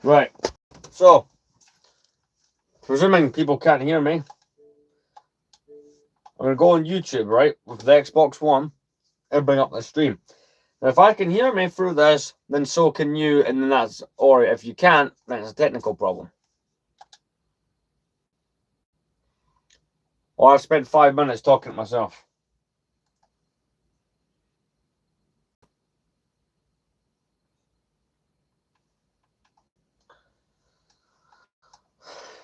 Right. So, presuming people can't hear me, I'm going to go on YouTube, right, with the Xbox One and bring up the stream. Now, if I can hear me through this, then so can you, and then that's, or if you can't, then it's a technical problem. Or I've spent 5 minutes talking to myself.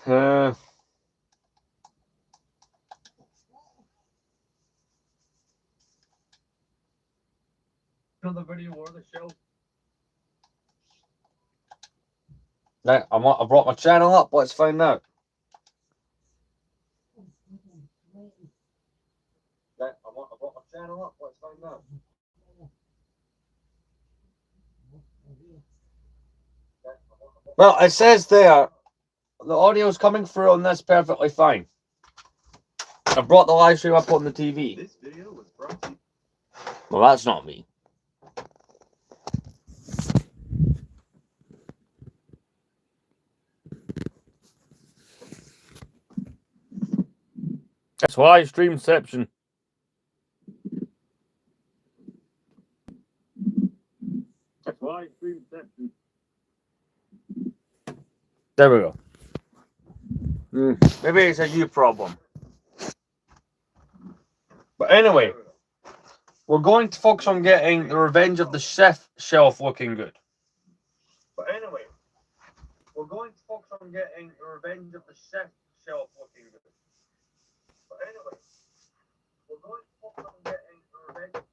Uh, the video or the show. Right, I brought my channel up. Let's find out. Right, I brought my channel up. Let's find out. Well, it says there the audio is coming through on this perfectly fine. I brought the live stream up on the TV. This video was brought to you. Well, that's not me. That's live streamception. That's live streamception. There we go. Maybe it's a you problem. But anyway, we're going to focus on getting the Revenge of the Sith shelf looking good. But anyway, we're going to focus on getting the Revenge of the Sith shelf looking good. But anyway, we're going to focus on getting the Revenge.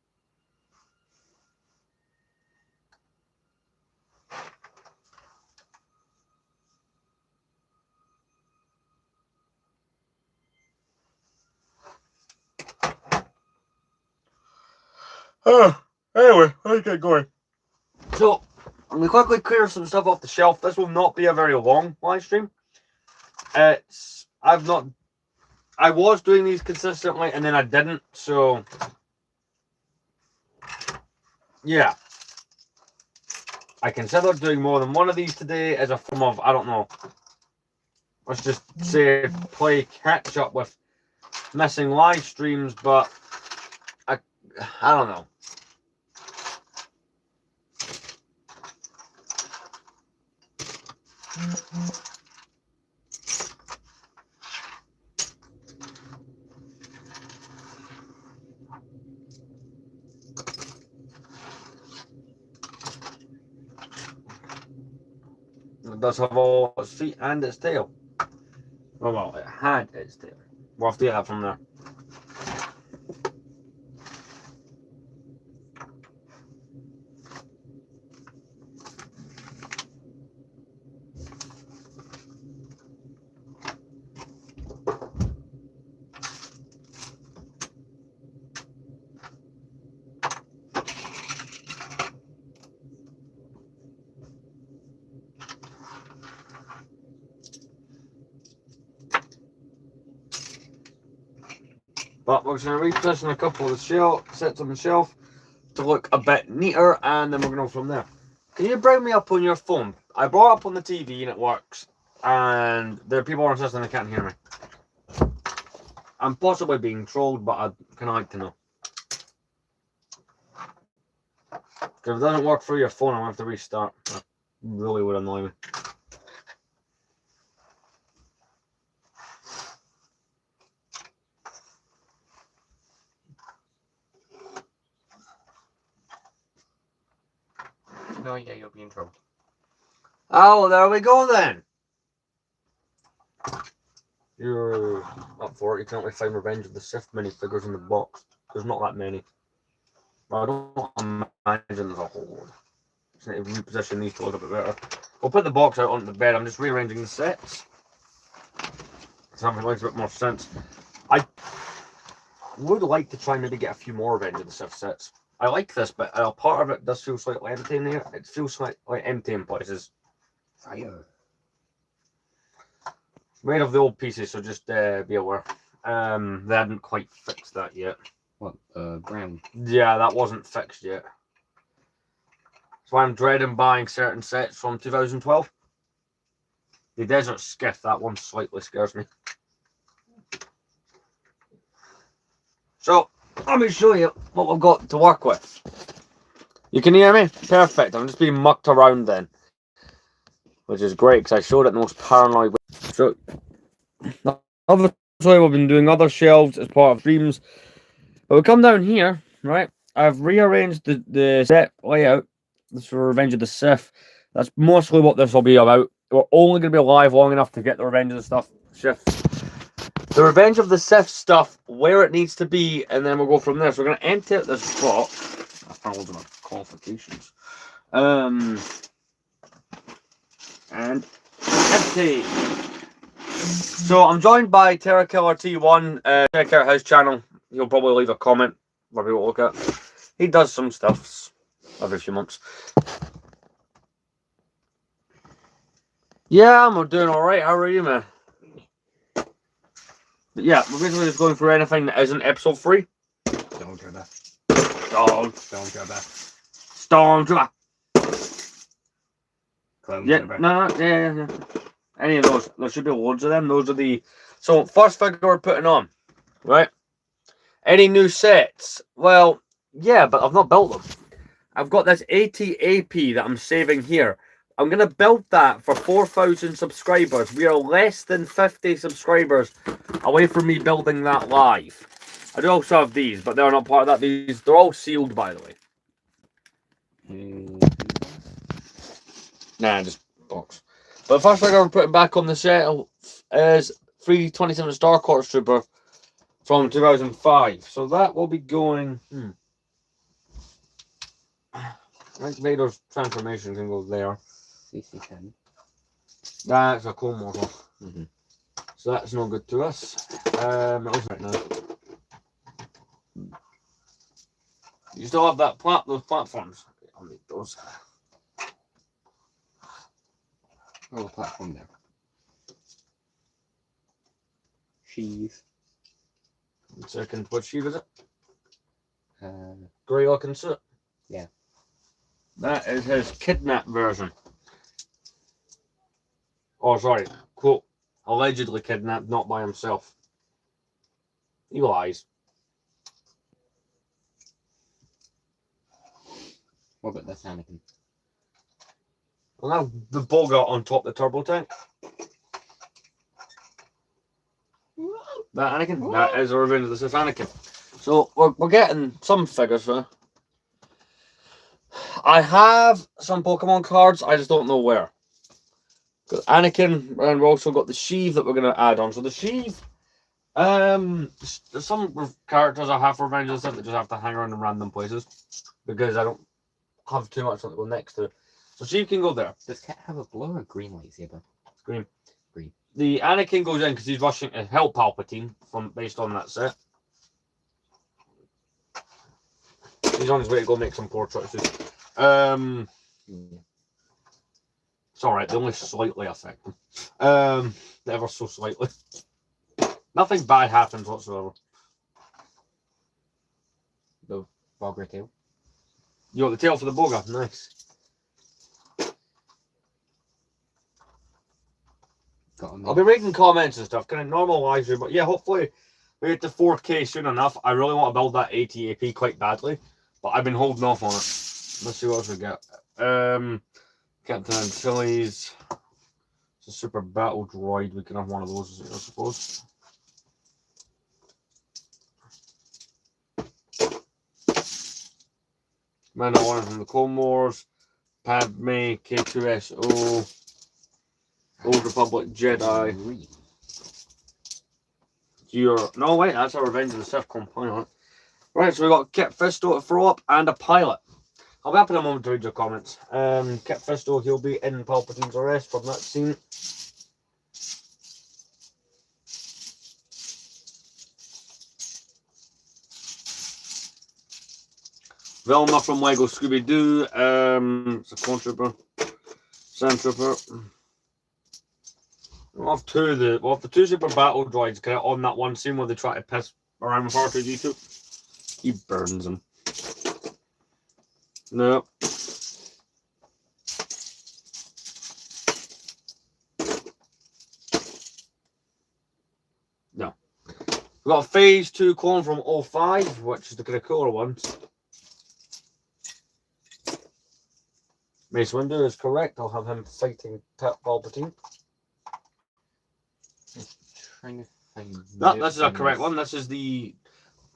Anyway, let's get going. So, I'm going to quickly clear some stuff off the shelf. This will not be a very long live stream. I was doing these consistently and then I didn't, so yeah. I considered doing more than one of these today as a form of, I don't know, let's just say play catch up with missing live streams, but I don't know. It does have all its feet and its tail. Well, it had its tail. We'll have to get that from there. But we're going to reposition a couple of the sets on the shelf to look a bit neater, and then we're going to go from there. Can you bring me up on your phone? I brought it up on the TV and it works, and there are people insisting they can't hear me. I'm possibly being trolled, but I kind of like to know. Because if it doesn't work through your phone, I'll have to restart. That really would annoy me. No, yeah, you'll be in trouble. Oh, well, there we go then. You're up for it. You can only find Revenge of the Sith minifigures in the box. There's not that many. Well, I don't imagine there's a whole lot. Just need to reposition these to look a bit better. We'll put the box out onto the bed. I'm just rearranging the sets. Something makes a bit more sense. I would like to try and maybe get a few more Revenge of the Sith sets. I like this, but part of it does feel slightly empty in there. It feels slightly empty in places. Fire. Made of the old pieces, so just be aware. They hadn't quite fixed that yet. What, brown? Yeah, that wasn't fixed yet. So I'm dreading buying certain sets from 2012. The Desert Skiff, that one slightly scares me. So, let me show you what we've got to work with. You can hear me? Perfect. I'm just being mucked around then. Which is great, because I showed it in the most paranoid way. So, obviously we've been doing other shelves as part of streams. But we come down here, right? I've rearranged the set layout. This is for Revenge of the Sith. That's mostly what this will be about. We're only going to be live long enough to get the Revenge of the The Revenge of the Sith stuff where it needs to be, and then we'll go from there. So we're going to enter this box. I found loads of my qualifications. And empty. So I'm joined by Terra Killer T1. Check out his channel. He'll probably leave a comment for people to look at. He does some stuff every few months. Yeah, I'm doing alright. How are you, man? But yeah, we're basically just going through anything that isn't episode 3. Stormtrooper. Clone Yeah, Trooper. yeah. Any of those. There should be loads of them. Those are the... So, first figure we're putting on. Right? Any new sets? Well, yeah, but I've not built them. I've got this AT-AP that I'm saving here. I'm going to build that for 4,000 subscribers. We are less than 50 subscribers away from me building that live. I do also have these, but they're not part of that. They're all sealed, by the way. Nah, just box. But the first figure I'm putting back on the shelf is 327 Star Court Trooper from 2005. So that will be going... I think Vader's transformation can go there. CC10. That's a cool model. So that's no good to us. It looks right now. You still have that those platforms? I'll need those. Oh, the platform there. Sheath. 1 second. What sheath is it? Uh, Grey looking suit. Yeah. That is his kidnap version. Oh, sorry. Quote. Allegedly kidnapped, not by himself. He lies. what about this Anakin? Well, now the Bogart on top of the turbo tank. That Anakin? That is a Revenge of the Sith Anakin. So we're getting some figures for. I have some Pokemon cards, I just don't know where. Got Anakin, and we've also got the sheath that we're going to add on. So the sheath, there's some characters I have for Revenge of the Sith that just have to hang around in random places because I don't have too much to go next to. So sheath can go there. Does Cat have a blue or green lightsaber? Green. Green. The Anakin goes in because he's rushing to help Palpatine based on that set. He's on his way to go make some poor choices. It's alright, they only slightly affect them. Ever so slightly. Nothing bad happens whatsoever. The Bogra tail. You got the tail for the Boga, nice. I'll be reading comments and stuff, kind of normal live stream, but yeah, hopefully we get to 4K soon enough. I really want to build that AT-AP quite badly, but I've been holding off on it. Let's see what else we get. Captain Antilles. It's a super battle droid. We can have one of those, I suppose. Mandalorian from the Clone Wars. Padme, K2SO. Old Republic Jedi. No, wait, that's a Revenge of the Sith component. Right, so we got Kit Fisto to throw up and a pilot. I'll be up in a moment to read your comments. Kit Fisto, he'll be in Palpatine's arrest from that scene. Velma from Lego Scooby-Doo. It's a Clone Trooper. Sandtrooper. We'll have the two super battle droids kind of on that one scene where they try to piss around with R2-D2. He burns them. No. We've got a Phase 2 clone from 05, which is the kind of cooler ones. Mace Windu is correct. I'll have him fighting Palpatine. Trying to find. This is a correct one. This is the.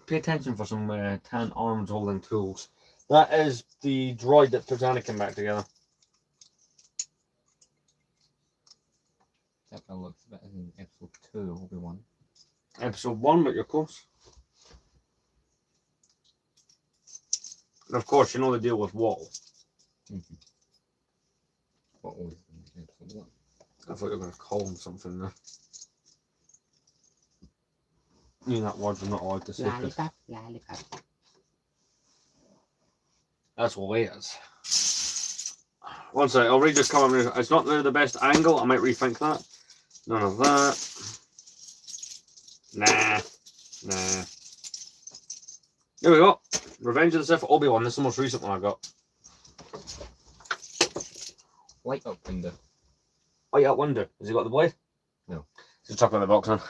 Pay attention for some tan arms holding tools. That is the droid that puts Anakin back together. That looks better in episode 2, Obi-Wan. Episode 1, but you're close. And of course, you know the deal with Wall. Mm-hmm. What was in episode 1? I thought you were going to call him something there. You know that word I'm not allowed to say. Lollipop, lollipop. That's what it is. One sec, I'll read this comment. It's not the best angle. I might rethink that. None of that. Nah. There we go. Revenge of the Sith Obi-Wan. This is the most recent one I got. Light up window. Oh, yeah, Wonder. Has he got the blade? No. Just chuck it in the box, man.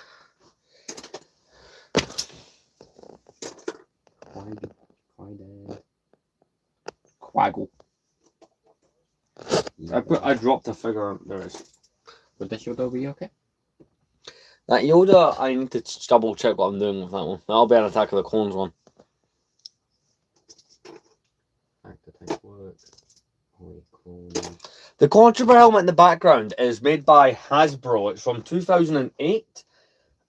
Quaggle. I dropped the figure. There it is. Would this Yoda be okay? That Yoda, I need to double check what I'm doing with that one. That'll be an Attack of the Clones one. Back to type work. Holy clone. The Clone Trooper helmet in the background is made by Hasbro. It's from 2008.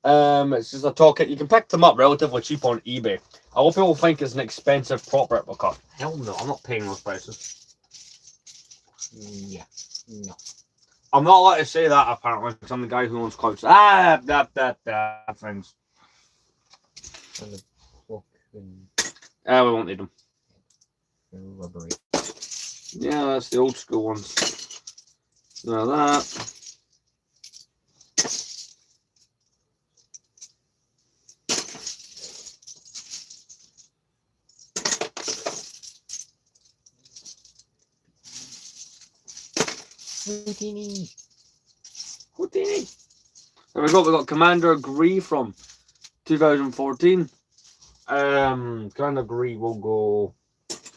It's just a tool kit. You can pick them up relatively cheap on eBay. I hope people think it's an expensive prop replica. Hell no, I'm not paying those prices. Yeah. No. I'm not allowed to say that apparently because I'm the guy who owns clouds. Friends. And the cloak and We won't need them. rubbery. Yeah, that's the old school ones. Now that. Houdini. There we go. We got Commander Gree from 2014. Commander Gree will go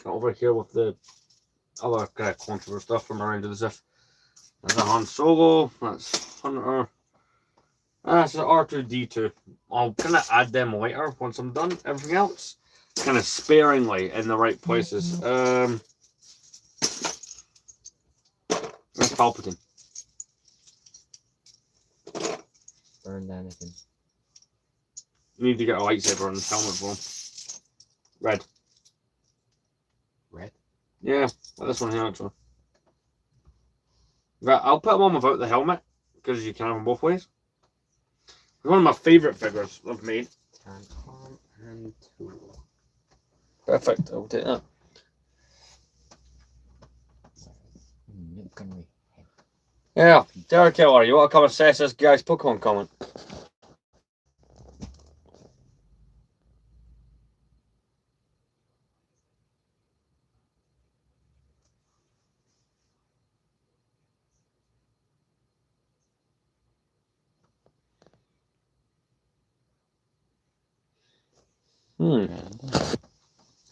over here with the other kind of controversial stuff from Revenge of the Sith. There's a Han Solo. That's Hunter. That's an R2D2. I'll kind of add them later once I'm done. Everything else, kind of sparingly in the right places. That's Palpatine. Burned Anakin. You need to get a lightsaber on his helmet for him. Red. Red? Yeah, this one here actually. Right, I'll put him on without the helmet because you can have them both ways. It's one of my favourite figures I've made. And arm and tool. Perfect, I'll take that. Gunnery. Yeah, Derek Keller, you want to come assess this guy's Pokemon comment?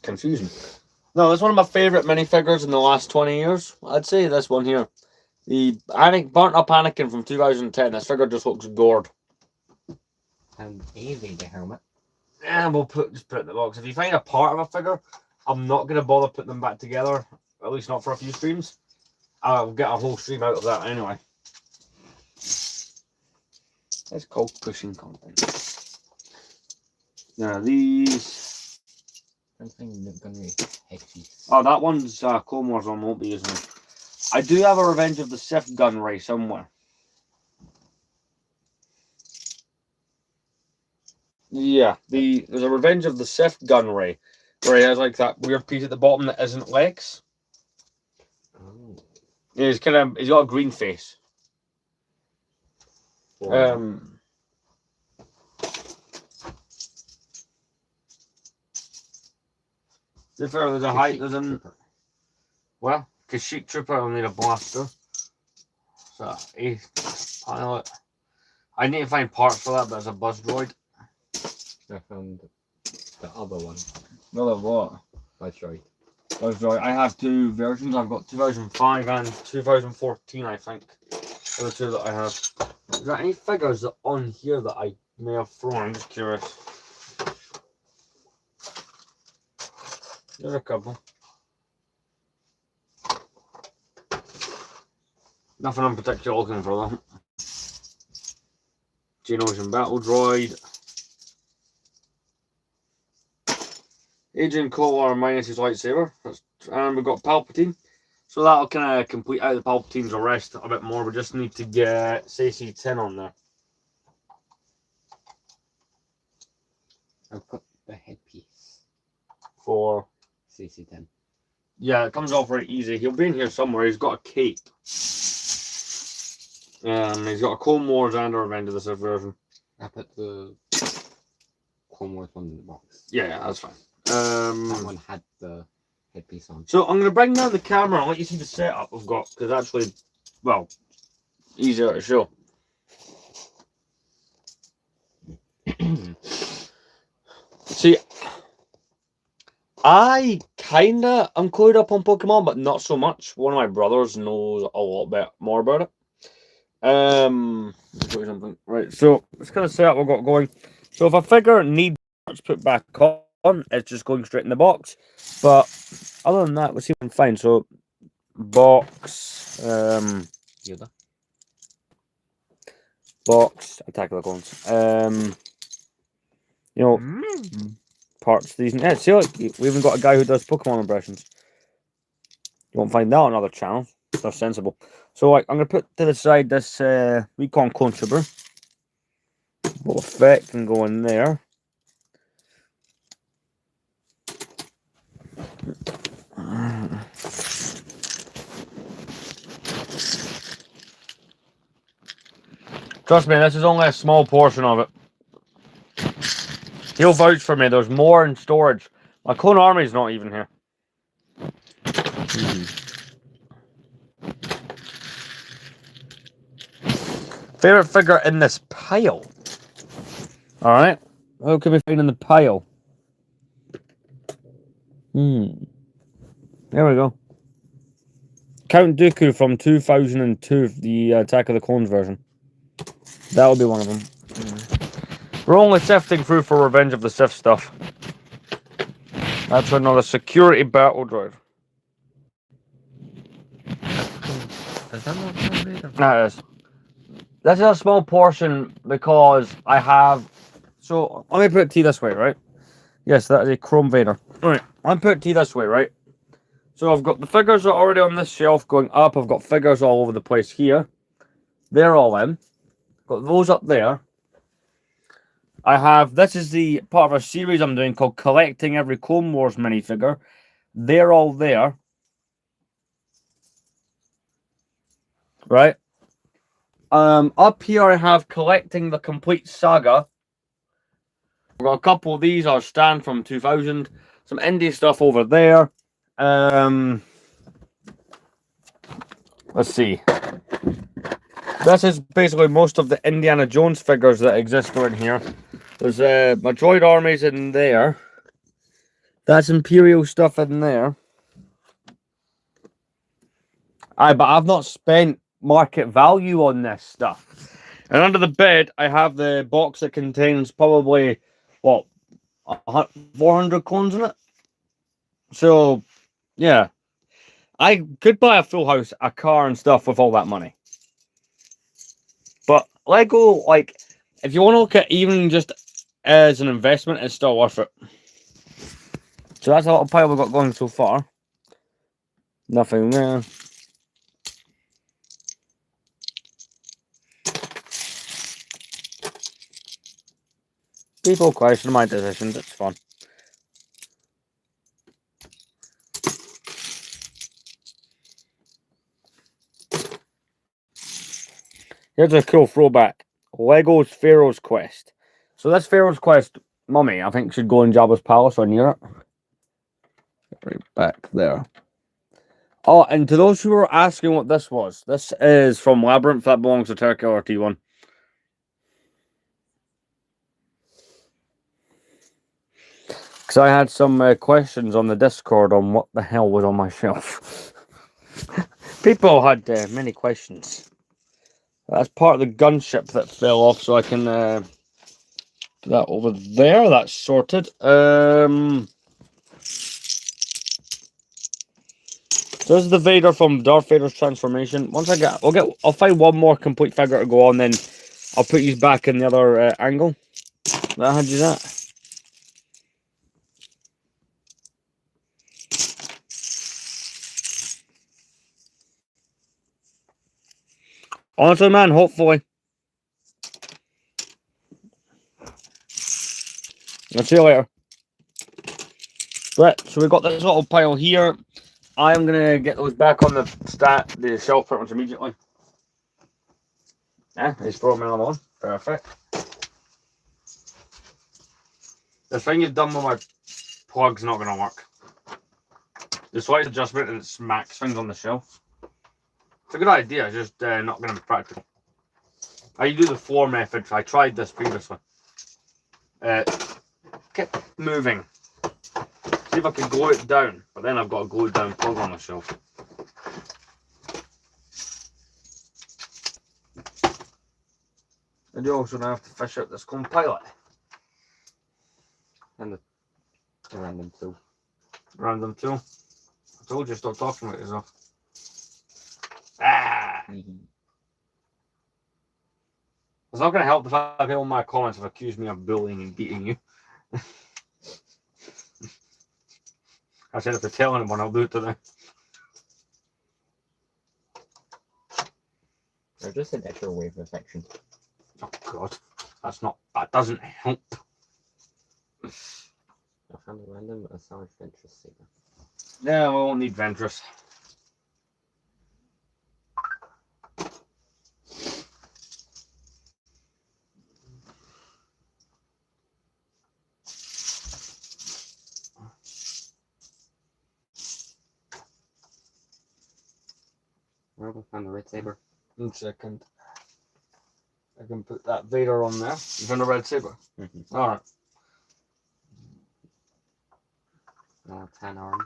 Confusing. No, that's one of my favourite minifigures in the last 20 years. I'd say this one here. The burnt up Anakin from 2010. This figure just looks gored. And Avy the helmet. And we'll just put it in the box. If you find a part of a figure, I'm not going to bother putting them back together. At least not for a few streams. I'll get a whole stream out of that anyway. It's called pushing content. Now these. Gunnery hexes. Oh, that one's Clone Wars on. Won't be using it. I do have a Revenge of the Sith Gunray somewhere. Yeah, there's a Revenge of the Sith Gunray where he has like that weird piece at the bottom that isn't legs. Oh. Yeah, he's got a green face. Oh. There's a height. There's an well, Kashyyyk Trooper will need a blaster. So a pilot. I need to find parts for that, but it's a buzz droid. I found the other one. Another what? That's right. That's right. I have two versions. I've got 2005 and 2014, I think. Are the two that I have. Is there any figures on here that I may have thrown? I'm just curious. There's a couple. Nothing in particular looking for them. Geonosian Battle Droid. Agent Kolar minus his lightsaber. And we've got Palpatine. So that'll kind of complete out the Palpatine's arrest a bit more. We just need to get CC10 on there. I'll put the headpiece For CC10. yeah, it comes off very easy. He'll be in here somewhere. He's got a cape. He's got a Clone Wars and a Revenge of the Sith version. I put the Clone Wars one in the box. Yeah, that's fine. That one had the headpiece on. So I'm going to bring down the camera and let you see the setup we've got, because actually, well, easier to show. See, I kinda am clued up on Pokemon, but not so much. One of my brothers knows a lot bit more about it. Let me show you something. Right, so it's kind of setup we've got going. So if a figure needs parts put back on, it's just going straight in the box. But other than that, we seem fine. So box, Yoda. box, Attack of the Clones. You know, parts these. Yeah, see, look, we even got a guy who does Pokemon impressions. You won't find that on other channels. They're sensible. So like, I'm gonna put to the side this Recon Clone Trooper. Boba Fett can go in there. Trust me, this is only a small portion of it. He'll vouch for me. There's more in storage. My clone army's not even here. Favorite figure in this pile. All right. What can we find in the pile? There we go. Count Dooku from 2002, the Attack of the Clones version. That'll be one of them. We're only sifting through for Revenge of the Sith stuff. That's another security battle droid. Is that not Darth Vader? That is. This is a small portion because I have. So let me put it to you this way, right? Yes, that is a Chrome Vader. Alright, I'll put it to you this way, right? So I've got the figures that are already on this shelf going up. I've got figures all over the place here. They're all in. Got those up there. I have, this is the part of a series I'm doing called Collecting Every Clone Wars minifigure. They're all there. Right? Up here I have Collecting the Complete Saga. I've got a couple of these are Stan from 2000. Some indie stuff over there. Let's see. This is basically most of the Indiana Jones figures that exist in here. There's my droid armies in there. That's Imperial stuff in there. But I've not spent market value on this stuff. And under the bed, I have the box that contains probably, what, 400 clones in it? So, yeah. I could buy a full house, a car and stuff with all that money. But Lego, like, if you want to look at even just as an investment, it's still worth it. So that's a little pile we've got going so far. Nothing there. People question my decisions, it's fun. Here's a cool throwback. Lego's Pharaoh's Quest. So this Pharaoh's Quest mummy, I think, should go in Jabba's palace or near it. Right back there. Oh, and to those who were asking what this was, this is from Labyrinth. That belongs to Turkey RT1. Because I had some questions on the Discord on what the hell was on my shelf. People had many questions. That's part of the gunship that fell off, so I can put that over there. That's sorted. So this is the Vader from Darth Vader's transformation. Once I'll find one more complete figure to go on, then I'll put you back in the other angle. That had you that. Honestly, man, hopefully. I'll see you later. Right, so we've got this little pile here. I'm gonna get those back on the shelf pretty much immediately. Yeah, he's throwing another one. Perfect. The thing you've done with my plug's not gonna work. The slight adjustment and it smacks things on the shelf. It's a good idea, it's just not gonna be practical. I do the floor method. I tried this previously. Kept moving. See if I can glue it down, but then I've got a glued down plug on the shelf. I do also now have to fish out this Compilot. And the random tool. Random tool. I told you stop talking about yourself. Ah! It's not going to help the fact that people in my comments have accused me of bullying and beating you. I said if they tell anyone, I'll do it to them. Or just an extra wave affection. Oh God, that doesn't help. I found a random Assange Ventress Saber. Yeah, we won't need Ventress. Where have I found the red saber? 1 second. I can put that Vader on there. You found a red saber? Mm-hmm. Alright. 10 arm.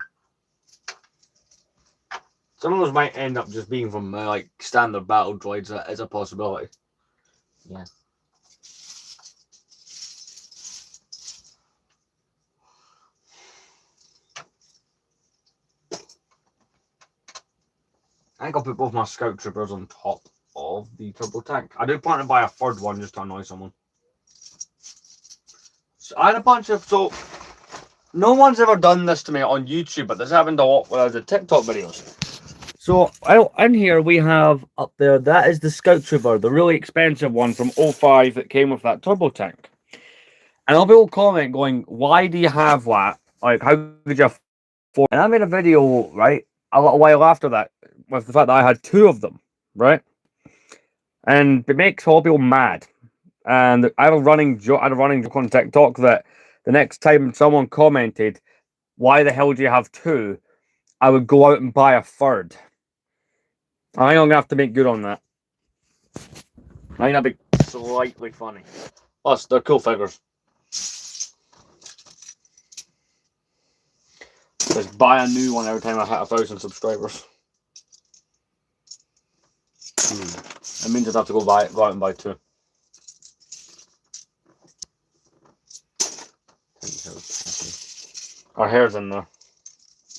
Some of those might end up just being from like standard battle droids. That is a possibility. Yeah. I think I'll put both my Scout Troopers on top of the turbo tank. I do plan to buy a third one just to annoy someone. So I had a bunch of no one's ever done this to me on YouTube, but this happened a lot with the TikTok videos. So in here we have up there, that is the Scout Trooper, the really expensive one from 05 that came with that turbo tank. And I'll be all comment going, why do you have that? Like, how could you afford? And I made a video, right, a little while after that, with the fact that I had 2 of them, right? And it makes all people mad. And I had a running joke on TikTok that the next time someone commented, why the hell do you have 2? I would go out and buy a third. I think I'm going to have to make good on that. I think that'd be slightly funny. Plus, they're cool figures. Just buy a new one every time I hit 1,000 subscribers. It means I'd have to go out and buy 2. Our hair's in there.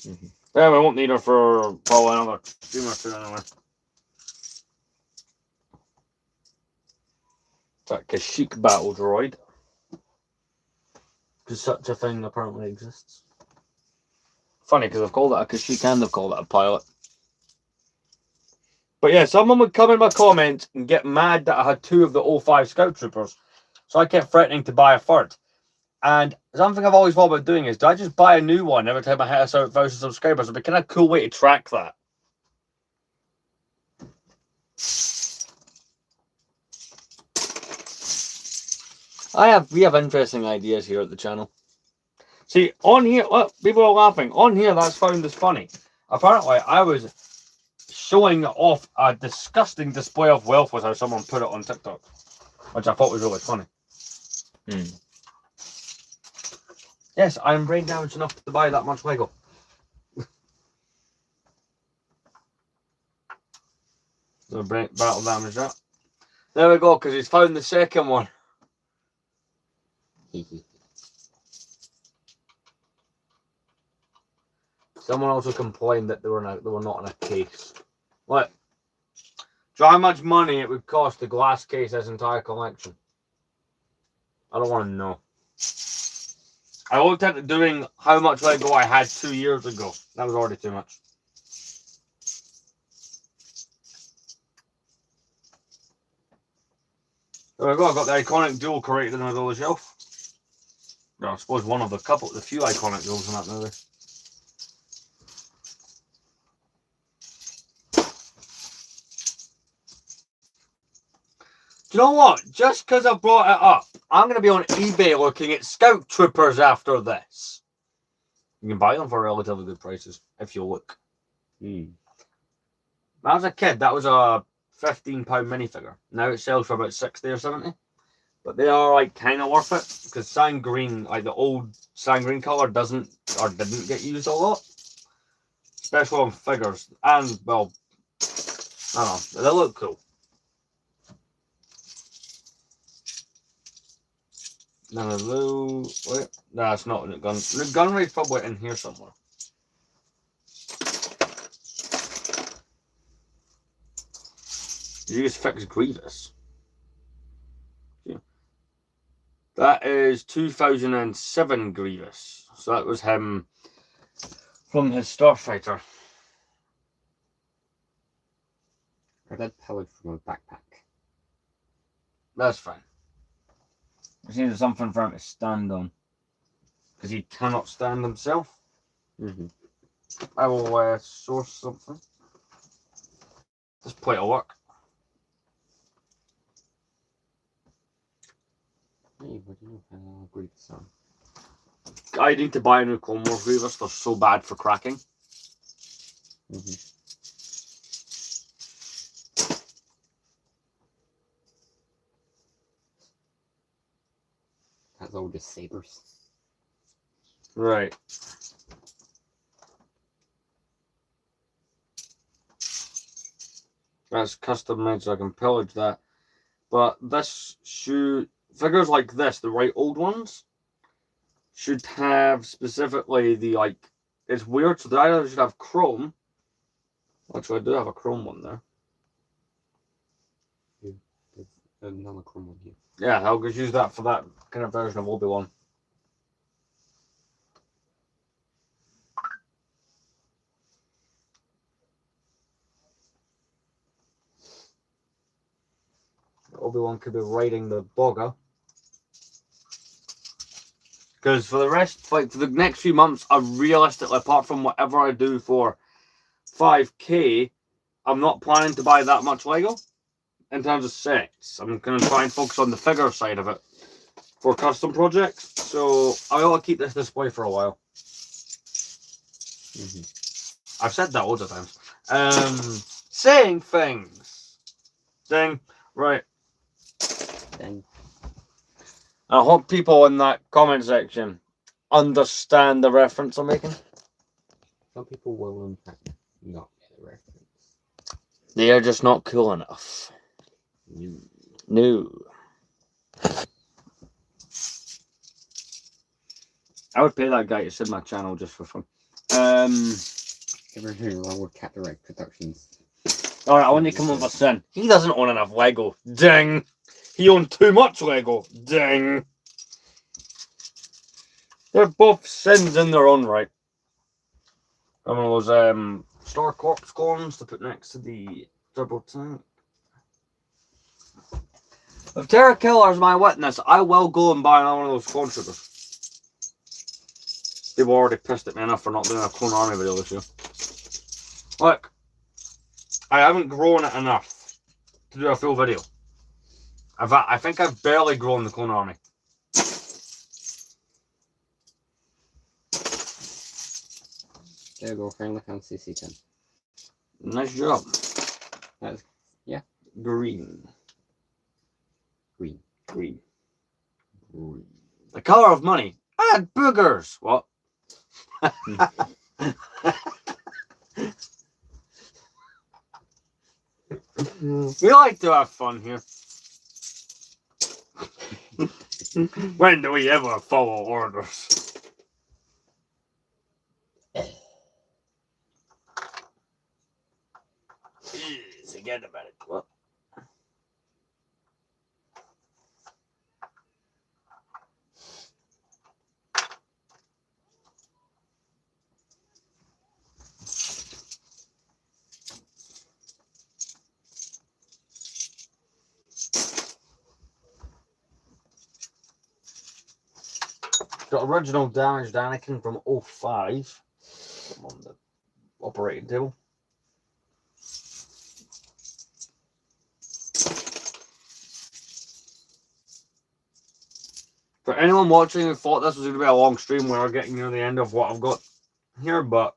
Mm-hmm. Yeah, we won't need her for probably another stream or 2 anyway. It's like a Kashyyyk battle droid. Because such a thing apparently exists. Funny, because I've called it a Kashyyyk and they've called it a pilot. But yeah, someone would come in my comments and get mad that I had 2 of the 05 Scout Troopers. So I kept threatening to buy a third. And something I've always thought about doing is, do I just buy a new one every time I hit 1,000 subscribers? It'd be kind of a cool way to track that. We have interesting ideas here at the channel. See, on here, look, people are laughing. On here, that's found as funny. Apparently, I was showing off a disgusting display of wealth was how someone put it on TikTok, which I thought was really funny. Yes, I'm brain damaged enough to buy that much Lego. So brain battle damage that. There we go, because he's found the second one. Someone also complained that they were not in a case. What? Do you know how much money it would cost to glass case this entire collection? I don't want to know. I looked at doing how much Lego I had 2 years ago. That was already too much. There we go. I got the iconic duel created in the middle of the shelf. Yeah, I suppose one of the few iconic duels in that movie. Do you know what? Just because I brought it up, I'm going to be on eBay looking at Scout Troopers after this. You can buy them for relatively good prices if you look. When I was a kid, that was a £15 minifigure. Now it sells for about 60 or 70. But they are like kind of worth it because sand green, like the old sand green color, didn't get used a lot, especially on figures. And well, I don't know, they look cool. None of those. Wait, no, it's not in the gun. The gunray's probably in here somewhere. Did you just fix Grievous? Yeah. That is 2007 Grievous. So that was him from his Starfighter. I got pillaged from a backpack. That's fine. Just needed something for him to stand on. Because he cannot stand himself. I will source something. This plate will work. Hey, what do you know? Grievous on. I need to buy a new Clone Wars Grievous. They're so bad for cracking. That's all just sabers. Right. That's custom made, so I can pillage that. But this should figures like this, the right old ones, should have specifically the like. It's weird, so they either should have chrome. Actually, I do have a chrome one there. There's another chrome one here. Yeah, I'll just use that for that kind of version of Obi-Wan. Obi-Wan could be riding the bogger. Because for the rest, like for the next few months, I realistically, apart from whatever I do for 5K, I'm not planning to buy that much Lego in terms of sets. I'm going to try and focus on the figure side of it for custom projects. So I ought to keep this display for a while. I've said that loads of times. Saying things. Ding. Right. Dang. I hope people in that comment section understand the reference I'm making. Some people will, in fact, not get the reference. They are just not cool enough. No. I would pay that guy to sub my channel just for fun. Everything wrong with Cat Direct Productions. Alright, I want to come up with a sin. He doesn't own enough Lego. Ding. He owned too much Lego. Ding. They're both sins in their own right. One of those Star Corps clones to put next to the turbo tank. If Terra Killer is my witness, I will go and buy another one of those clone troopers. People already pissed at me enough for not doing a Clone Army video this year. Look, I haven't grown it enough to do a full video. I think I've barely grown the Clone Army. There you go, Final Fantasy C10. Nice job. That's, yeah. Green. Green. Green. Green. The color of money I had boogers. What? We like to have fun here. When do we ever follow orders? Forget about it. What? Got original damaged Anakin from 05. I'm on the operating table. For anyone watching who thought this was going to be a long stream, we are getting near the end of what I've got here, but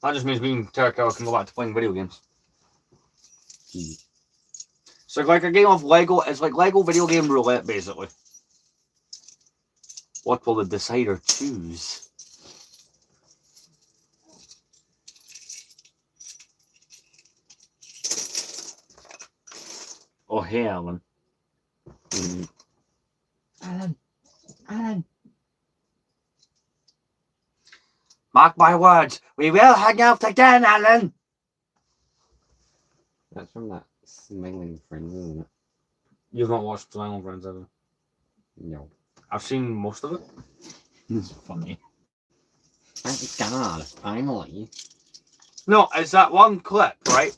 that just means me and Terracow can go back to playing video games. So like a game of Lego, it's like Lego video game roulette, basically. What will the decider choose? Oh, hey, Alan. Alan. Mark my words, we will hang out again, Alan. That's from that Smiling Friends, isn't it? You've not watched Smiling Friends, have you? No. I've seen most of it. It's funny. Thank God, finally. No, it's that one clip, right?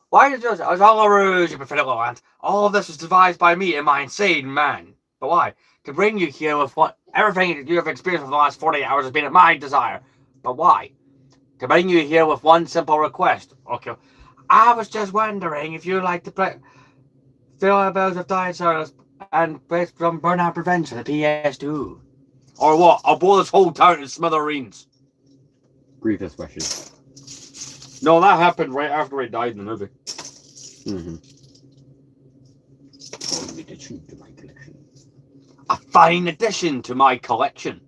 Why did you say, it's all a ruse, you pathetic little ant. All of this was devised by me and my insane man. But why? To bring you here with what everything you have experienced for the last 48 hours has been at my desire. But why? To bring you here with one simple request. Okay. I was just wondering if you'd like to play Fill Bells of Dinosaurs and play some Burnout Revenge for the PS2. Or what? I'll blow this whole town to smithereens. Grievous wishes. No, that happened right after he died in the movie. Fine addition to my collection. A fine addition to my collection.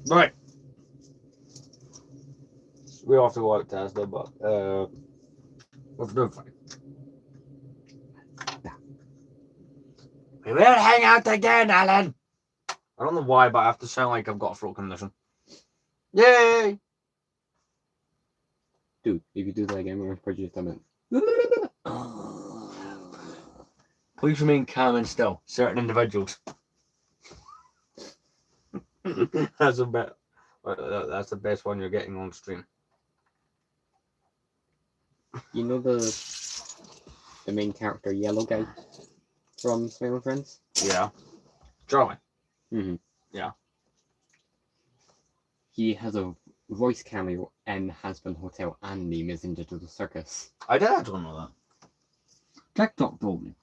Right. We have to go out Tesla, but what's doing fine. We will hang out again, Alan. I don't know why, but I have to sound like I've got a throat condition. Yay! Dude, if you do that again, we're going to put your thumb in. Please remain calm and still. Certain individuals. That's a bit. That's the best one you're getting on stream. You know the main character, yellow guy from Smiling Friends? Yeah. Charlie. Yeah. He has a voice cameo in Hazbin Hotel and Name is in Digital Circus. I did actually know that. TikTok told me.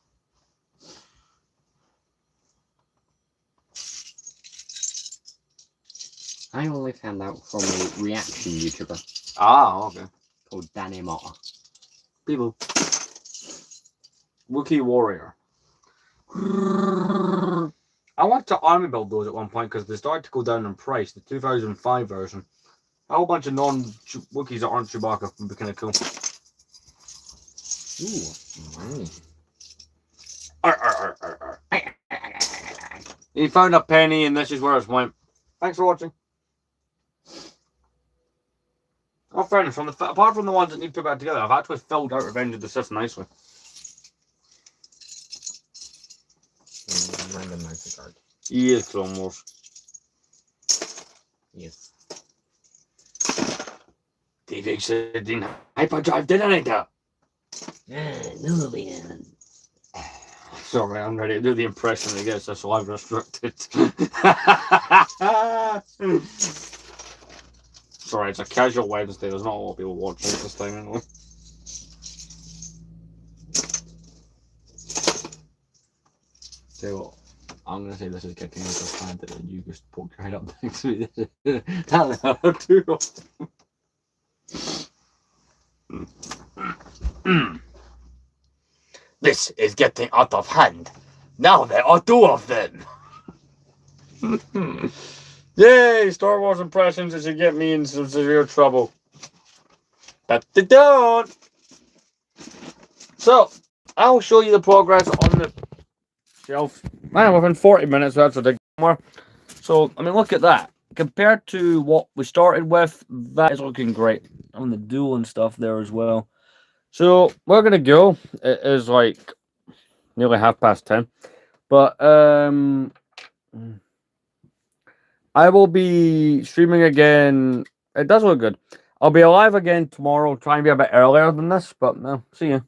I only found out from a reaction YouTuber Ah, okay. called Danny Motta. People. Wookiee Warrior. I wanted to army build those at one point because they started to go down in price. The 2005 version. A whole bunch of non-Wookiees that aren't Chewbacca would be kind of cool. Ooh, He found a penny and this is where it went. Thanks for watching. Oh, friends, apart from the ones that need to put back together, I've actually filled out Revenge of the Sith nicely. Random MasterCard. He is Clone Wars. Yes. TV said in Hyperdrive Detonator. No, man. Sorry, I'm ready to do the impression that gets us live restricted. Sorry, it's a casual Wednesday. There's not a lot of people watching at this time anyway. So, I'm going to say this is kicking out the plant and you just poked your head up next to me. That's too often. This is getting out of hand. Now there are 2 of them. Yay, Star Wars impressions that should get me in some severe trouble. But they don't. So, I'll show you the progress on the shelf. Man, within 40 minutes, that's a big more. So, I mean, look at that. Compared to what we started with, that is looking great. On the dual and stuff there as well. So, we're going to go. It is like nearly 10:30. But, I will be streaming again. It does look good. I'll be alive again tomorrow. Try and be a bit earlier than this, but no. See you.